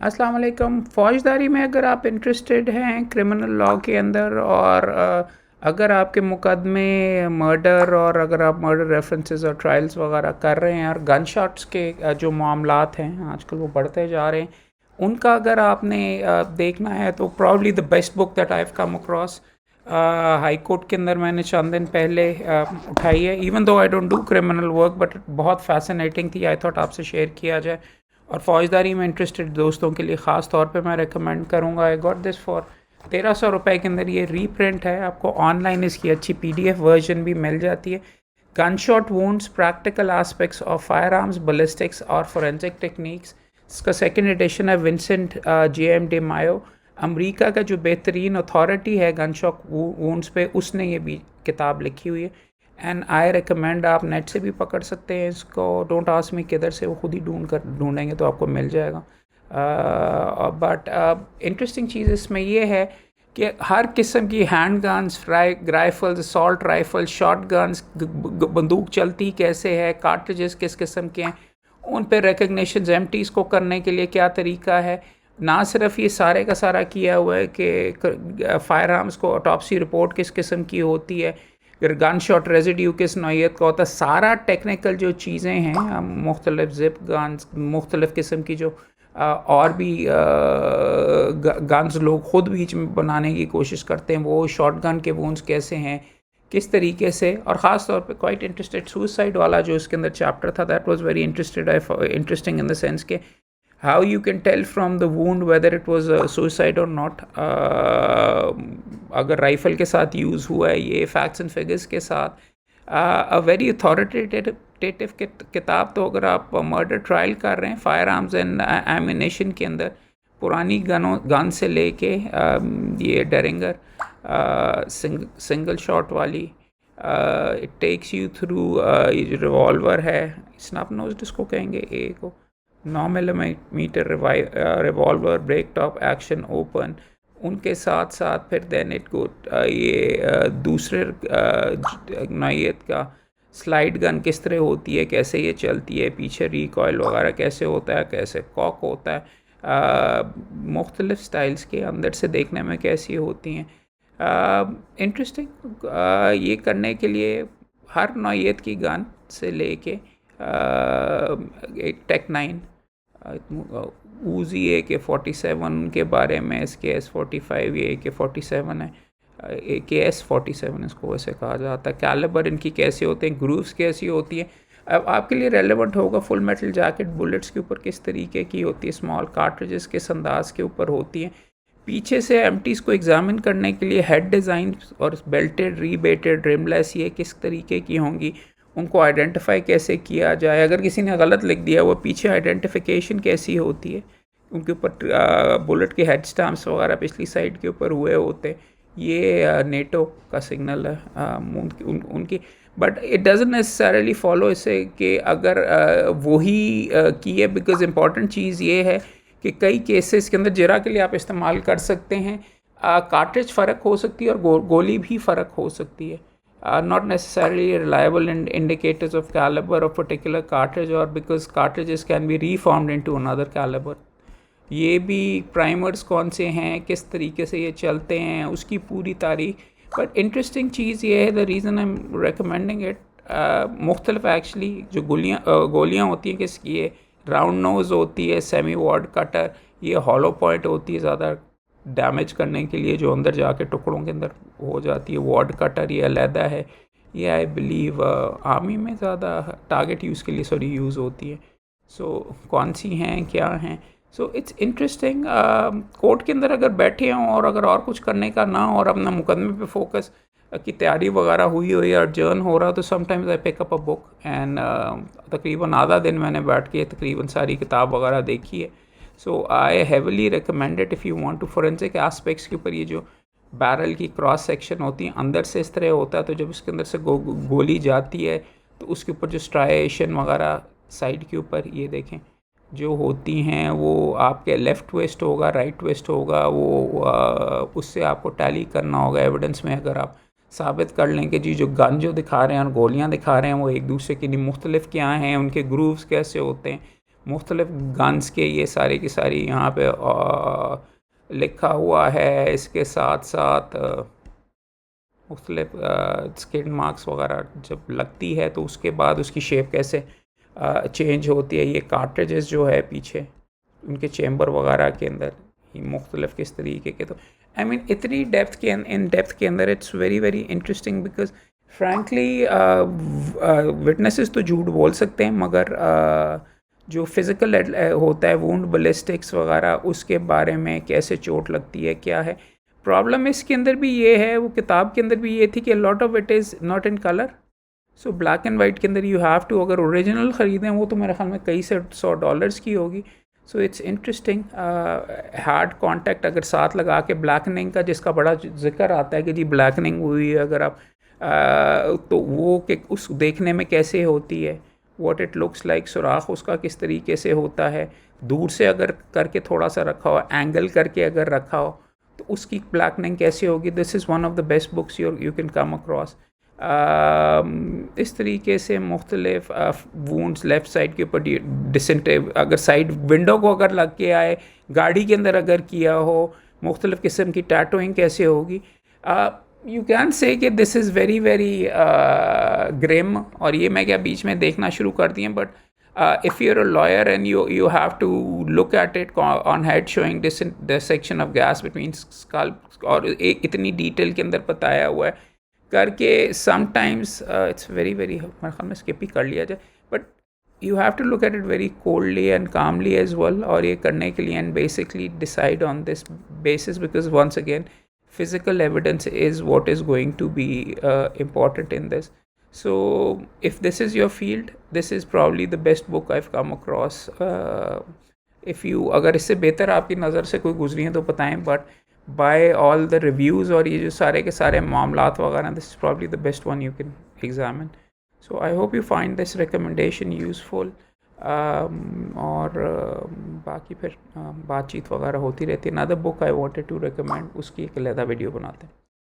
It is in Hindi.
अस्सलाम वालेकुम। फ़ौजदारी में अगर आप इंटरेस्टेड हैं क्रिमिनल लॉ के अंदर और अगर आपके मुकदमे मर्डर और अगर आप मर्डर रेफरेंसेस और ट्रायल्स वगैरह कर रहे हैं और गन शॉट्स के जो मामलात हैं आजकल वो बढ़ते जा रहे हैं, उनका अगर आपने देखना है तो probably the best book that I have come across high court के अंदर मैंने चंद दिन पहले उठाई है। Even though I don't do criminal work but बहुत फैसिनेटिंग थी, आई थॉट आपसे शेयर किया जाए। और फ़ौजदारी में इंटरेस्टेड दोस्तों के लिए ख़ास तौर पे मैं रेकमेंड करूँगा। आई गॉट दिस फॉर 1300 रुपये के अंदर। ये रीप्रिंट है, आपको ऑनलाइन इसकी अच्छी PDF वर्जन भी मिल जाती है। Gun shot wounds practical aspects of fire arms ballistics और फोरेंसिक टेक्निक्स। इसका सेकेंड एडिशन है। विंसेंट JM डे मायो, अमेरिका का जो बेहतरीन अथॉरिटी है गन शॉट वुंड्स पे, उसने ये भी किताब लिखी हुई है। एंड आई रिकमेंड, आप नेट से भी पकड़ सकते हैं इसको। डोंट आस्क मी किधर से, वो खुद ही ढूंढेंगे तो आपको मिल जाएगा। बट इंटरेस्टिंग चीज़ इसमें ये है कि हर किस्म की hand guns, rifles, assault rifle, shot guns, बंदूक चलती कैसे है, कार्ट्रिजेस किस किस्म के हैं, उन पर रिकग्निशन एम्प्टीज़ को करने के लिए क्या तरीका है। ना सिर्फ ये सारे का सारा किया हुआ है कि फायर आर्म्स को ऑटोप्सी रिपोर्ट किस किस्म की होती है, फिर गन शॉट रेजिड्यू किस नौइयत का होता है, सारा टेक्निकल जो चीज़ें हैं, मुख्तलिफ जिप गन्स, मुख्तलिफ किस्म की जो और भी गन्स लोग ख़ुद भी बनाने की कोशिश करते हैं, वो शॉट गन के वूंड्स कैसे हैं, किस तरीके से। और ख़ास तौर पे क्वाइट इंटरेस्टेड सुसाइड वाला जो इसके अंदर चैप्टर था, that was very interesting in the sense के how you can tell from the wound whether it was a suicide or not। अगर राइफ़ल के साथ यूज़ हुआ है, ये फैक्ट्स एंड फिगर्स के साथ अ वेरी अथॉरिटेटिव किताब। तो अगर आप मर्डर ट्रायल कर रहे हैं फायर आर्म्स एंड एमिनेशन के अंदर, पुरानी गन से लेके ये डेरिंगर सिंगल शॉट वाली, इट टेक्स यू थ्रू, ये जो रिवॉल्वर है, स्नैप नोज़ जिसको कहेंगे, ए को 9mm revolver, break top, action open, उनके साथ साथ फिर देन इट गो ये दूसरे नौइयत का स्लाइड गन किस तरह होती है, कैसे ये चलती है, पीछे रिकॉयल वगैरह कैसे होता है, कैसे कॉक होता है, मुख्तलिफ स्टाइल्स के अंदर से देखने में कैसी होती हैं। इंटरेस्टिंग ये करने के लिए हर नौइयत की गन से लेके एक टेक 9, ऊजी AK-47 के बारे में, इसके S45, ये AK-47 है, AKS-47 इसको वैसे कहा जाता है। कैलिबर इनकी कैसे होते हैं, ग्रूव्स कैसी होती है। अब आपके लिए रेलेवेंट होगा फुल मेटल जैकेट बुलेट्स के ऊपर किस तरीके की होती है, स्मॉल कार्ट्रिजेस किस अंदाज के ऊपर होती हैं। पीछे से एम्प्टीज़ को एग्जामिन करने के लिए हेड डिज़ाइन और बेल्टेड, रीबेटेड, रिमलेस ये किस तरीके की होंगी, उनको आइडेंटिफाई कैसे किया जाए। अगर किसी ने गलत लिख दिया वो पीछे आइडेंटिफिकेशन कैसी होती है, उनके ऊपर बुलेट के हेड स्टैम्प्स वगैरह पिछली साइड के ऊपर हुए होते, ये नेटो का सिग्नल है उनकी। But it doesn't necessarily follow इसे कि अगर वही की है, बिकॉज इम्पॉर्टेंट चीज़ ये है कि कई केसेस के अंदर जरा के लिए आप इस्तेमाल कर सकते हैं, कार्ट्रिज फ़र्क हो सकती है और गोली भी फ़र्क हो सकती है। Not necessarily reliable indicators of caliber of particular cartridge, or because cartridges can be reformed into another caliber। ये भी प्राइमर्स कौन से हैं, किस तरीके से ये चलते हैं, उसकी पूरी तारीख। बट इंटरेस्टिंग चीज़ ये है, the reason I am recommending it, मुख्तलिफ एक्चुअली जो गोलियाँ होती हैं किसकी, ये राउंड नोज़ होती है, सेमी वॉर्ड कटर, ये हॉलो पॉइंट होती है ज़्यादा डैमेज करने के लिए, जो अंदर जाके टुकड़ों के अंदर हो जाती है। वार्ड कटर ये अलहदा है, ये आई बिलीव आर्मी में ज़्यादा टारगेट यूज़ के लिए यूज़ होती है। सो कौन सी हैं, क्या हैं, सो इट्स इंटरेस्टिंग। कोर्ट के अंदर अगर बैठे हों और अगर और कुछ करने का ना हो और अपना मुकदमे पे फोकस की तैयारी वगैरह हुई हो या अर्जन हो रहा, तो sometimes I pick up a book and तकरीबन आधा दिन मैंने बैठ के तकरीबन सारी किताब वगैरह देखी है। So I heavily recommend it if you want to. Forensic aspects के ऊपर ये जो बैरल की क्रॉस सेक्शन होती है, अंदर से इस तरह होता है, तो जब उसके अंदर से गोली जाती है तो उसके ऊपर जो स्ट्राइएशन वगैरह साइड के ऊपर ये देखें जो होती हैं, वो आपके लेफ़्ट वेस्ट होगा, राइट वेस्ट होगा, वो उससे आपको टैली करना होगा एविडेंस में। अगर आप साबित कर लें कि जी जो गन जो दिखा रहे हैं और गोलियां दिखा रहे हैं वो एक दूसरे के लिए मुख्तलिफ क्या हैं, उनके ग्रूव्स कैसे होते हैं, मुख्तलिफ गन्स के ये सारी की सारी यहाँ पे लिखा हुआ है। इसके साथ साथ मुख्तलिफ स्किड मार्क्स वगैरह जब लगती है तो उसके बाद उसकी शेप कैसे चेंज होती है। ये कार्ट्रिजेस जो है पीछे उनके चेम्बर वगैरह के अंदर मुख्तलिफ किस तरीके के, तो आई मीन इतनी डेप्थ के इन डेप्थ के अंदर it's very very interesting because frankly witnesses तो झूठ बोल सकते हैं मगर जो फिज़िकल होता है वुंड बैलिस्टिक्स वगैरह उसके बारे में कैसे चोट लगती है क्या है। प्रॉब्लम इसके अंदर भी ये है, वो किताब के अंदर भी ये थी कि lot of it is not in colour, so black and white के अंदर यू हैव टू, अगर ओरिजिनल ख़रीदें वो तो मेरे ख्याल में कई से $100 की होगी। So it's interesting. Hard contact अगर साथ लगा के ब्लैकनिंग का जिसका बड़ा जिक्र आता है कि जी ब्लैकनिंग हुई है अगर आप तो वो कि उस देखने में कैसे होती है, व्हाट इट लुक्स लाइक, सुराख उसका किस तरीके से होता है, दूर से अगर करके थोड़ा सा रखा हो, एंगल करके अगर रखा हो तो उसकी ब्लैकनिंग कैसे होगी। This is one of the best books you can come across. इस तरीके से मुख्तलिफ वूंड्स लेफ़्ट साइड के ऊपर डिसेंट, अगर साइड विंडो को अगर लग के आए, गाड़ी के अंदर अगर किया हो, मुख्तलिफ किस्म की टैटूइंग कैसे होगी। यू कैन से कि this is very very grim, और ये मैं क्या बीच में देखना शुरू कर दिए, but if you're a lawyer and you have to look at it on head showing dissection of gas between skull, और एक इतनी डिटेल के अंदर बताया हुआ है करके समटाइम्स इट्स वेरी वेरी, मेरे ख्याल में स्किप ही कर लिया जाए, but you have to look at it very coldly and calmly as well. और ये करने के लिए and basically decide on this basis because once again physical evidence is what is going to be important in this. So if this is your field, this is probably the best book I've come across. If you, अगर इससे बेहतर आपकी नज़र से कोई गुजरी हैं तो बताएं, but by all the reviews और ये जो सारे के सारे मामलात वगैरह, this is probably the best one you can examine. So I hope you find this recommendation useful. और बाकी फिर बातचीत वगैरह होती रहती है। Another book I wanted to recommend, उसकी एक अलहदा वीडियो बनाते हैं।